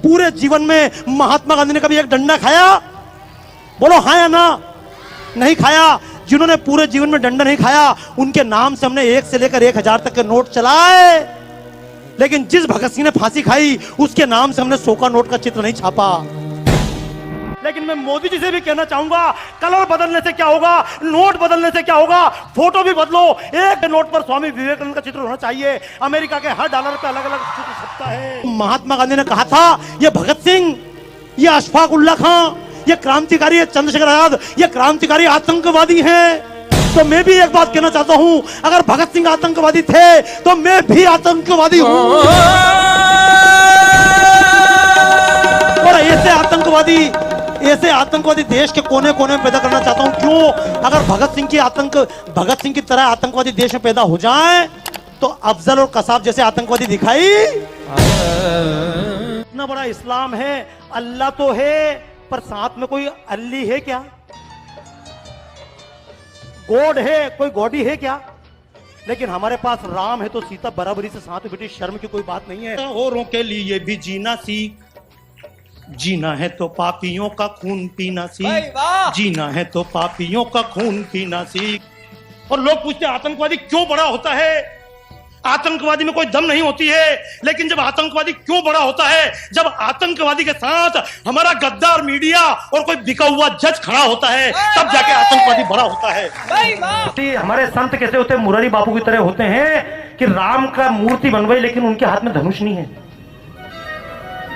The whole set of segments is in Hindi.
पूरे जीवन में महात्मा गांधी ने कभी एक डंडा खाया? बोलो हाँ या ना? नहीं खाया। जिन्होंने पूरे जीवन में डंडा नहीं खाया उनके नाम से हमने 1 से लेकर 1000 तक के नोट चलाए, लेकिन जिस भगत सिंह ने फांसी खाई उसके नाम से हमने 100 का नोट का चित्र नहीं छापा। लेकिन मैं मोदी जी से भी कहना चाहूंगा, कलर बदलने से क्या होगा, नोट बदलने से क्या होगा, फोटो भी बदलो। एक नोट पर स्वामी विवेकानंद का चित्र होना चाहिए। अमेरिका के हर डॉलर पे अलग अलग चित्र छपता है। महात्मा गांधी ने कहा था ये भगत सिंह, ये अशफाक उल्लाह खां, ये क्रांतिकारी, ये चंद्रशेखर आजाद, ये क्रांतिकारी आतंकवादी हैं। तो मैं भी एक बात कहना चाहता हूं, अगर भगत सिंह आतंकवादी थे तो मैं भी आतंकवादी हूं। और ऐसे आतंकवादी देश के कोने कोने में पैदा करना चाहता हूं। क्यों? अगर भगत सिंह की तरह आतंकवादी देश में पैदा हो जाए तो अफजल और कसाब जैसे आतंकवादी दिखाई। इतना बड़ा इस्लाम है, अल्लाह तो है पर साथ में कोई अल्ली है क्या? गॉड है, कोई गॉडी है क्या? लेकिन हमारे पास राम है तो सीता बराबरी से साथ में बेटी, शर्म की कोई बात नहीं है। औरों के लिए भी जीना सीख, जीना है तो पापियों का खून पीना सीख, जीना है तो पापियों का खून पीना सीख। और लोग पूछते आतंकवादी क्यों बड़ा होता है? आतंकवादी में कोई दम नहीं होती है, लेकिन जब आतंकवादी क्यों बड़ा होता है? जब आतंकवादी के साथ हमारा गद्दार मीडिया और कोई बिका हुआ जज खड़ा होता है, तब जाके आतंकवादी बड़ा होता है। हमारे संत कैसे होते हैं? मुरारी बापू की तरह होते हैं कि राम का मूर्ति बनवाई लेकिन उनके हाथ में धनुष नहीं है।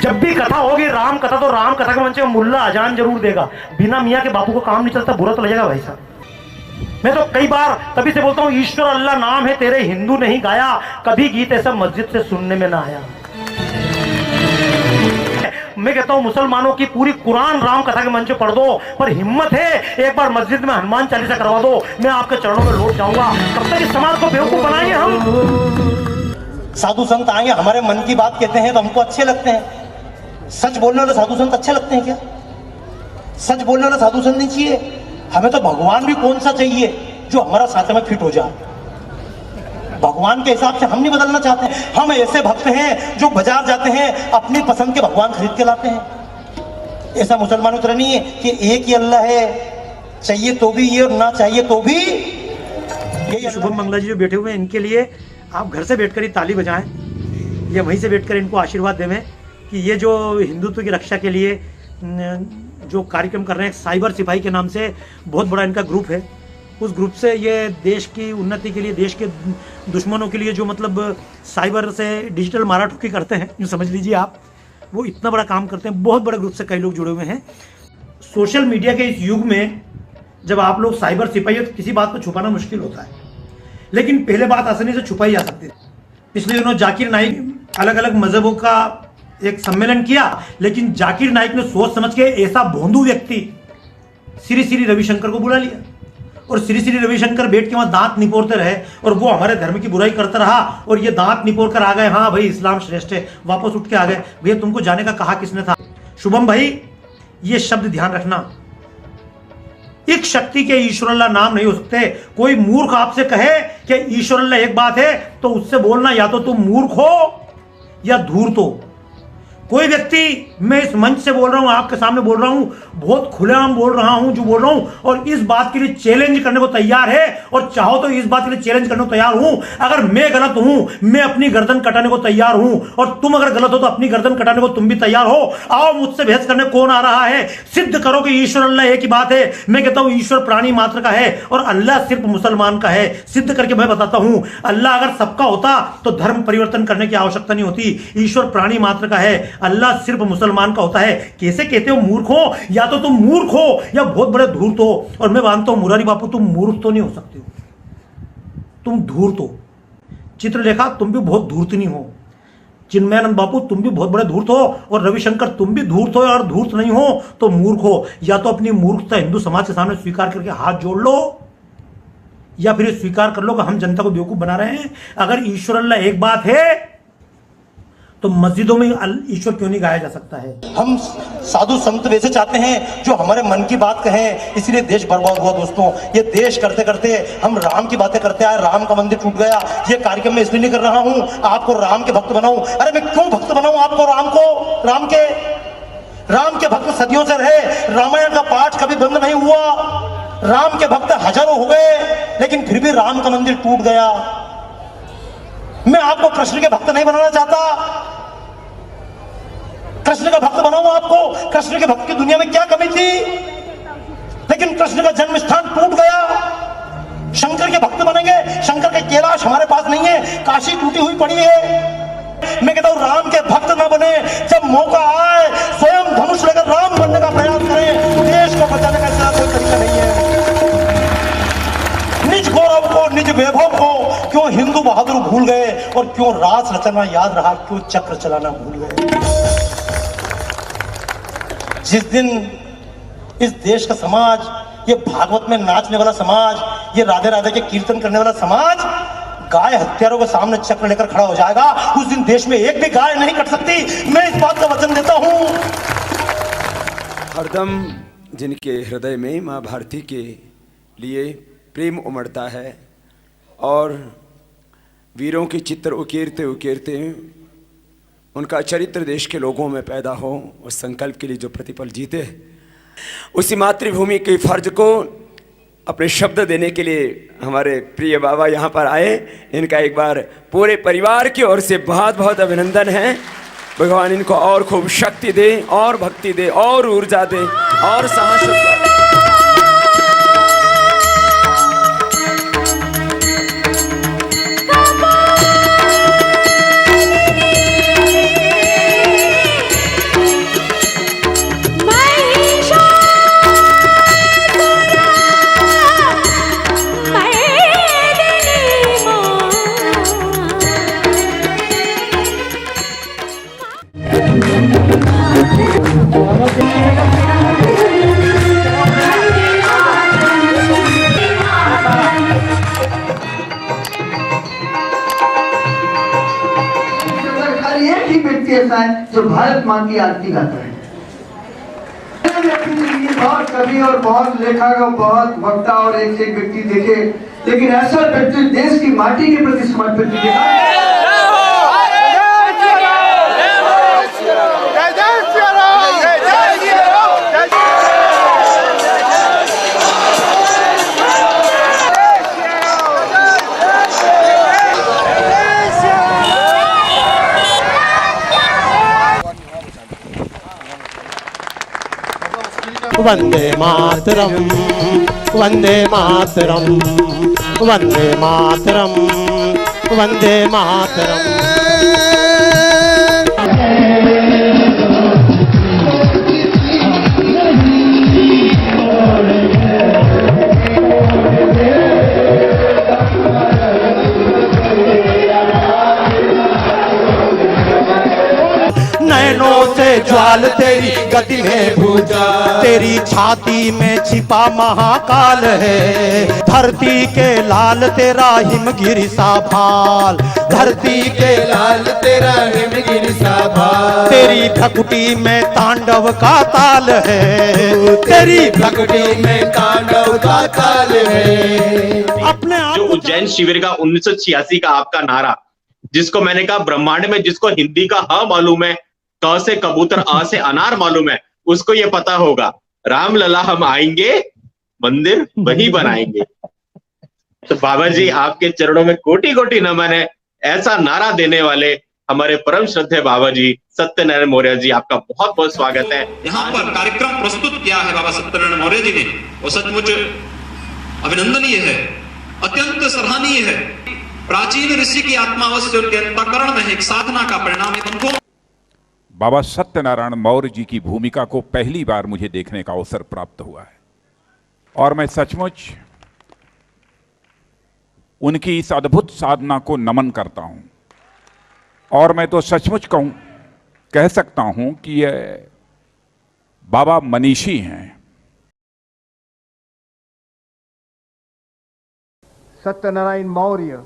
जब भी कथा होगी राम कथा, तो राम कथा के मंच में मुल्ला अजान जरूर देगा। बिना मियाँ के बापू को काम नहीं चलता, बुरा तो लगेगा भाई साहब। मैं तो कई बार तभी से बोलता हूँ, ईश्वर अल्लाह नाम है तेरे हिंदू नहीं गाया, कभी गीत ऐसा मस्जिद से सुनने में ना आया। मैं कहता हूँ मुसलमानों की पूरी कुरान राम कथा के मंच पे पढ़ दो, पर हिम्मत है एक बार मस्जिद में हनुमान चालीसा करवा दो, मैं आपके चरणों में लौट जाऊंगा। तब तक इस समाज को बेवकूफ बनाएंगे हम। साधु संत आएंगे, हमारे मन की बात कहते हैं तो हमको अच्छे लगते हैं। सच बोलने वाले साधु संत अच्छे लगते हैं क्या? सच बोलने वाला साधु संत नहीं चाहिए हमें। तो भगवान भी कौन सा चाहिए जो हमारा साथ में फिट हो जाए। भगवान के हिसाब से हम नहीं बदलना चाहते। हम ऐसे भक्त हैं जो बाजार जाते हैं अपनी पसंद के भगवान खरीद के लाते हैं। ऐसा मुसलमानों तरह नहीं है कि एक ही अल्लाह है, चाहिए तो भी ये और ना चाहिए तो भी ये। शुभम मंगला जी जो बैठे हुए हैं, इनके लिए आप घर से बैठकर ही ताली बजाएं या वहीं से बैठकर इनको आशीर्वाद देवें कि ये जो हिंदुत्व की रक्षा के लिए जो कार्यक्रम कर रहे हैं, साइबर सिपाही के नाम से बहुत बड़ा इनका ग्रुप है। उस ग्रुप से ये देश की उन्नति के लिए, देश के दुश्मनों के लिए जो मतलब साइबर से डिजिटल मारा ठुकी करते हैं, यूँ समझ लीजिए आप, वो इतना बड़ा काम करते हैं। बहुत बड़े ग्रुप से कई लोग जुड़े हुए हैं। सोशल मीडिया के इस युग में जब आप लोग साइबर सिपाही हो तो किसी बात को छुपाना मुश्किल होता है, लेकिन पहले बात आसानी से छुपाई जा सकती थी। पिछले दिनों जाकिर नाइक अलग अलग मजहबों का एक सम्मेलन किया, लेकिन जाकिर नाइक ने सोच समझ के ऐसा भोंदू व्यक्ति श्री श्री रविशंकर को बुला लिया और श्री श्री रविशंकर बैठ के वहां दांत निपोरते रहे और वो हमारे धर्म की बुराई करता रहा और ये दांत निपोर कर आ गए, हाँ भाई इस्लाम श्रेष्ठ है, वापस उठ के आ गए। भैया तुमको जाने का कहा किसने था? शुभम भाई ये शब्द ध्यान रखना, एक शक्ति के ईश्वर अल्लाह नाम नहीं हो सकते। कोई मूर्ख आपसे कहे कि ईश्वर अल्लाह एक बात है तो उससे बोलना या तो तुम मूर्ख हो या धूर्त हो। कोई व्यक्ति, मैं इस मंच से बोल रहा हूं, आपके सामने बोल रहा हूं, बहुत खुलेआम बोल रहा हूं जो बोल रहा हूं, और इस बात के लिए चैलेंज करने को तैयार है, और चाहो तो इस बात के लिए चैलेंज करने को तैयार हूं। अगर मैं गलत हूं, मैं अपनी गर्दन कटाने को तैयार हूं, और तुम अगर गलत हो तो अपनी गर्दन कटाने को तुम भी तैयार हो। आओ मुझसे बहस करने कौन आ रहा है? सिद्ध करो कि ईश्वर अल्लाह एक ही बात है। मैं कहता हूं ईश्वर प्राणी मात्र का है और अल्लाह सिर्फ मुसलमान का है। सिद्ध करके मैं बताता हूं, अल्लाह अगर सबका होता तो धर्म परिवर्तन करने की आवश्यकता नहीं होती। ईश्वर प्राणी मात्र का है, अल्लाह सिर्फ मुसलमान का होता है। कैसे कहते हो मूर्ख हो? या तो तुम मूर्ख हो या बहुत बड़े धूर्त हो। और मैं मानता हूं मुरारी बापू तुम मूर्ख तो नहीं हो सकते हो, तुम धूर्त हो। चित्रलेखा तुम भी बहुत धूर्त नहीं हो। चिन्मयानंद बापू तुम भी बहुत बड़े धूर्त हो, और रविशंकर तुम भी धूर्त हो, और धूर्त नहीं हो तो मूर्ख हो। या तो अपनी मूर्खता हिंदू समाज के सामने स्वीकार करके हाथ जोड़ लो, या फिर स्वीकार कर लो कि हम जनता को बेवकूफ बना रहे हैं। अगर ईश्वर अल्लाह एक बात है तो मस्जिदों में ईश्वर क्यों नहीं गाया जा सकता है? हम साधु संत वैसे चाहते हैं जो हमारे मन की बात कहें, इसलिए देश बर्बाद हुआ दोस्तों। ये देश करते करते हम राम की बातें करते आए, राम का मंदिर टूट गया। ये कार्यक्रम मैं इसलिए नहीं कर रहा हूं आपको राम के भक्त बनाऊं। अरे मैं क्यों भक्त बनाऊं आपको? राम के भक्त सदियों से रहे। रामायण का पाठ कभी बंद नहीं हुआ। राम के भक्त हजारों हो गए, लेकिन फिर भी राम का मंदिर टूट गया। मैं आपको कृष्ण के भक्त नहीं बनाना चाहता। कृष्ण का भक्त बनाऊं आपको। कृष्ण के भक्त की दुनिया में क्या कमी थी? लेकिन कृष्ण का जन्म स्थान टूट गया। शंकर के भक्त बनेंगे। शंकर के कैलाश हमारे पास नहीं है, काशी टूटी हुई पड़ी है। मैं कहता हूं राम के भक्त ना बने, जब मौका आए स्वयं धनुष लेकर राम बनने का प्रयास करें। देश को बचाने का इसका कोई तरीका नहीं है। निज गौरव को, निज वैभव को क्यों हिंदू बहादुर भूल गए, और क्यों रास रचना याद रहा, क्यों चक्र चलाना भूल गए। जिस दिन इस देश का समाज, ये भागवत में नाचने वाला समाज, ये राधे राधे के कीर्तन करने वाला समाज गाय हत्यारों के सामने चक्र लेकर खड़ा हो जाएगा, उस दिन देश में एक भी गाय नहीं कट सकती। मैं इस बात का वचन देता हूं। हरदम जिनके हृदय में माँ भारती के लिए प्रेम उमड़ता है और वीरों के चित्र उकेरते उकेरते उनका चरित्र देश के लोगों में पैदा हो, उस संकल्प के लिए जो प्रतिपल जीते, उसी मातृभूमि के फर्ज को अपने शब्द देने के लिए हमारे प्रिय बाबा यहाँ पर आए। इनका एक बार पूरे परिवार की ओर से बहुत बहुत अभिनंदन है। भगवान इनको और खूब शक्ति दे, और भक्ति दे, और ऊर्जा दे, और साहस दे। ऐसा है जो भारत मां की आरती गाता है। बहुत कवि और बहुत लेखक और बहुत वक्ता और एक से एक व्यक्ति देखे, लेकिन ऐसा व्यक्ति देश की माटी के प्रति समर्पित दिखा। वंदे मातरम, वंदे मातरम, वंदे मातरम, वंदे मातरम। नैनों से ज्वाल तेरी गति में भूजा, तेरी छाती में छिपा महाकाल है। धरती के लाल तेरा हिमगिरी सा भाल, धरती के लाल तेरा हिमगिरी सा भाल। तेरी भ्रकुटी में तांडव का ताल है, तेरी भ्रकुटी में तांडव का ताल है। अपने आप जो उज्जैन शिविर का 1986 का आपका नारा, जिसको मैंने कहा ब्रह्मांड में जिसको हिंदी का ह मालूम है, क से कबूतर, आ से अनार मालूम है, उसको ये पता होगा, राम लला हम आएंगे, मंदिर वही बनाएंगे। तो बाबा जी आपके चरणों में कोटि कोटि नमन है। ऐसा नारा देने वाले हमारे परम श्रद्धेय बाबा जी सत्यनारायण मौर्य जी, आपका बहुत बहुत स्वागत है। यहाँ पर कार्यक्रम प्रस्तुत किया है बाबा सत्यनारायण मौर्य जी ने, वो सचमुच अभिनंदनीय है, अत्यंत सराहनीय है। प्राचीन ऋषि की आत्मावश्य उनके अंतःकरण में एक साधना का परिणाम है। उनको बाबा सत्यनारायण मौर्य जी की भूमिका को पहली बार मुझे देखने का अवसर प्राप्त हुआ है, और मैं सचमुच उनकी इस अद्भुत साधना को नमन करता हूं। और मैं तो सचमुच कह सकता हूं कि ये बाबा मनीषी हैं। सत्यनारायण मौर्य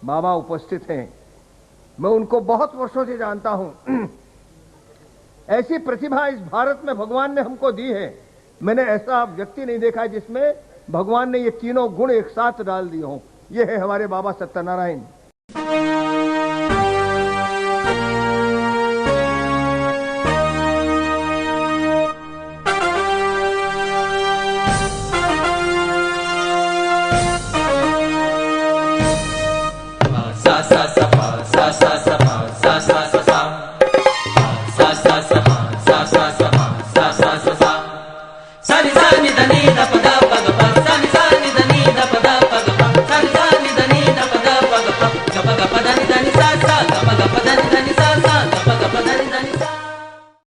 बाबा उपस्थित हैं। मैं उनको बहुत वर्षों से जानता हूं। ऐसी प्रतिभा इस भारत में भगवान ने हमको दी है। मैंने ऐसा व्यक्ति नहीं देखा जिसमें भगवान ने ये तीनों गुण एक साथ डाल दिए हों। ये है हमारे बाबा Satyanarayan. sa sa sa pa sa sa sa pa sa sa sa